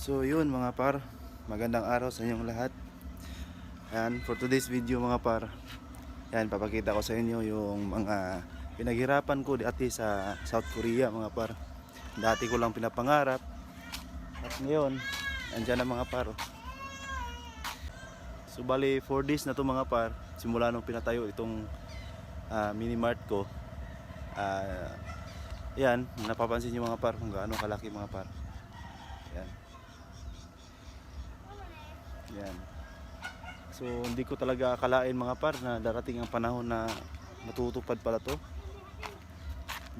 So yun mga par, magandang araw sa inyong lahat. Ayan, for today's video mga par, ayan, papakita ko sa inyo yung mga pinaghirapan ko dati sa South Korea mga par. Dati ko lang pinapangarap at ngayon, andyan na mga par. So bali 4 days na to mga par, simula nung pinatayo itong mini mart ko. Ayan, napapansin nyo mga par kung gaano kalaki mga par. Ayan. Yan. So hindi ko talaga akalain mga par na darating ang panahon na matutupad pala to.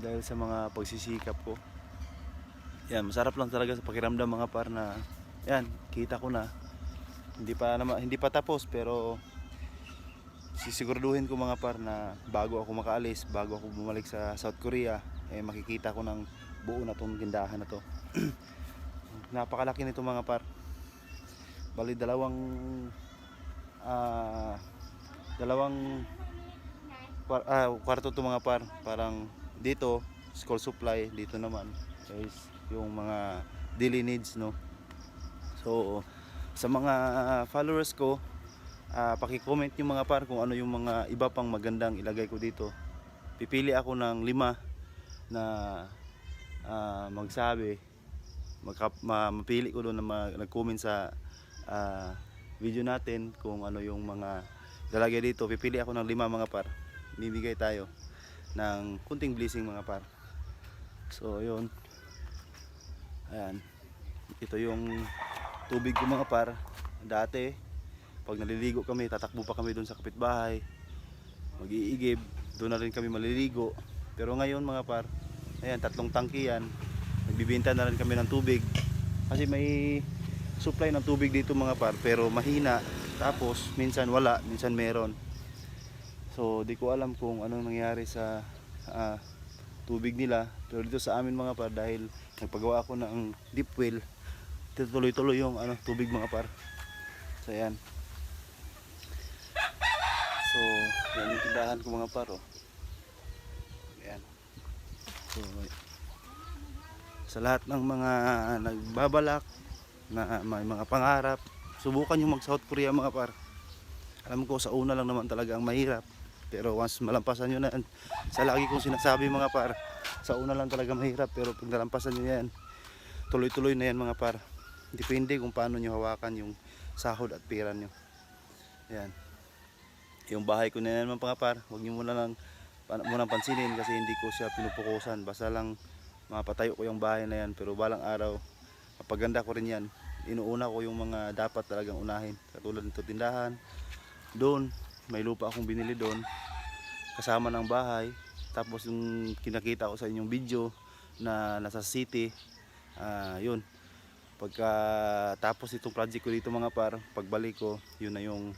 Dahil sa mga pagsisikap ko. Yan, masarap lang talaga sa pakiramdam mga par na yan, kita ko na. Hindi pa tapos pero sisiguraduhin ko mga par na bago ako makaalis, bago ako bumalik sa South Korea, makikita ko ng buo na tong tindahan na to. Napakalaki nito mga par. Bali dalawang kwarto to mga par. Parang dito school supply, dito naman guys yung mga daily needs, no. So sa mga followers ko, paki-comment yung mga par kung ano yung mga iba pang magandang ilagay ko dito. Pipili ako ng 5 na magsabi, mapili ko doon na nag-comment sa video natin kung ano yung mga lalagay dito. Pipili ako ng 5 mga par, bibigay tayo ng kunting blessing mga par. So yun, ayan, ito yung tubig ko mga par. Dati pag naliligo kami, tatakbo pa kami doon sa kapitbahay, mag-iigib, doon na rin kami maliligo. Pero ngayon mga par, ayan, 3 tangke yan. Nagbibenta na rin kami ng tubig kasi may supply ng tubig dito mga par, pero mahina. Tapos minsan wala, minsan meron. So di ko alam kung anong nangyari sa tubig nila. Pero dito sa amin mga par, dahil nagpagawa ako ng deep well, tuloy-tuloy yung tubig mga par. So ayan. So yan yung tindahan ko mga par, oh. Ayan. So sa lahat ng mga nagbabalak na may mga pangarap, subukan nyo mag South Korea mga par. Alam ko sa una lang naman talaga ang mahirap, pero once malampasan nyo na, sa lagi kong sinasabi mga par, sa una lang talaga mahirap, pero pag nalampasan nyo yan, tuloy-tuloy na yan mga par. Depende kung paano nyo hawakan yung sahod at pera nyo. Yan. Yung bahay ko na yan mga par, huwag nyo munang pansinin kasi hindi ko siya pinupukusan. Basta lang mapatayo ko yung bahay na yan, pero balang araw kapaganda ko rin yan. Inuuna ko yung mga dapat talagang unahin, katulad nito tindahan. Doon may lupa akong binili doon kasama ng bahay. Tapos yung kinakita ko sa inyong video na nasa city, yun, pagka tapos itong project ko dito mga par, pagbalik ko, yun na yung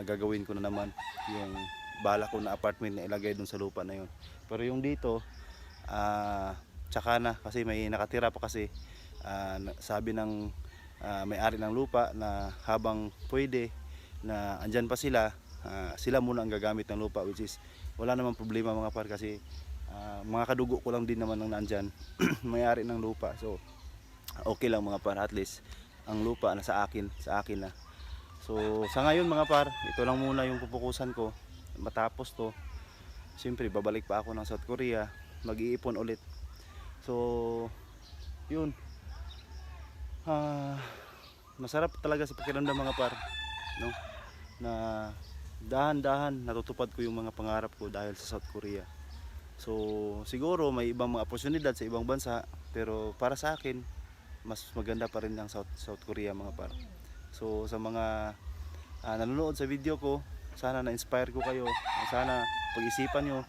gagawin ko na naman, yung bala ko na apartment na ilagay doon sa lupa na yun. Pero yung dito, tsaka na, kasi may nakatira pa kasi. Sabi ng may-ari ng lupa na habang pwede na andyan pa sila, sila muna ang gagamit ng lupa, which is wala namang problema mga par kasi mga kadugo ko lang din naman ang nandyan. May-ari ng lupa, so okay lang mga par, at least ang lupa na sa akin na. So sa ngayon mga par, ito lang muna yung pupukusan ko. Matapos to, siyempre babalik pa ako ng South Korea, mag-iipon ulit. So yun, masarap talaga sa pakiramdam mga par, no, na dahan-dahan natutupad ko yung mga pangarap ko dahil sa South Korea. So siguro may ibang mga oportunidad sa ibang bansa, pero para sa akin mas maganda pa rin ang South Korea mga par. So sa mga nanonood sa video ko, sana na-inspire ko kayo. Sana pag-isipan nyo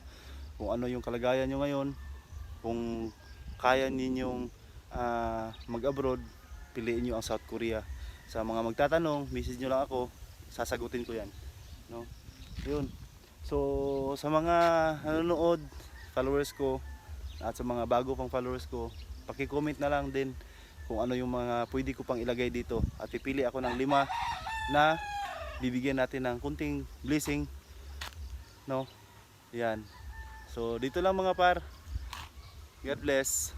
kung ano yung kalagayan nyo ngayon. Kung kaya ninyong mag-abroad, piliin nyo ang South Korea. Sa mga magtatanong, message nyo lang ako, sasagutin ko yan, no? Yun. So sa mga nanonood, followers ko, at sa mga bago pang followers ko, paki-comment na lang din kung ano yung mga pwede ko pang ilagay dito, at pipili ako ng 5 na bibigyan natin ng kunting blessing, no? Yan. So dito lang mga par. God bless.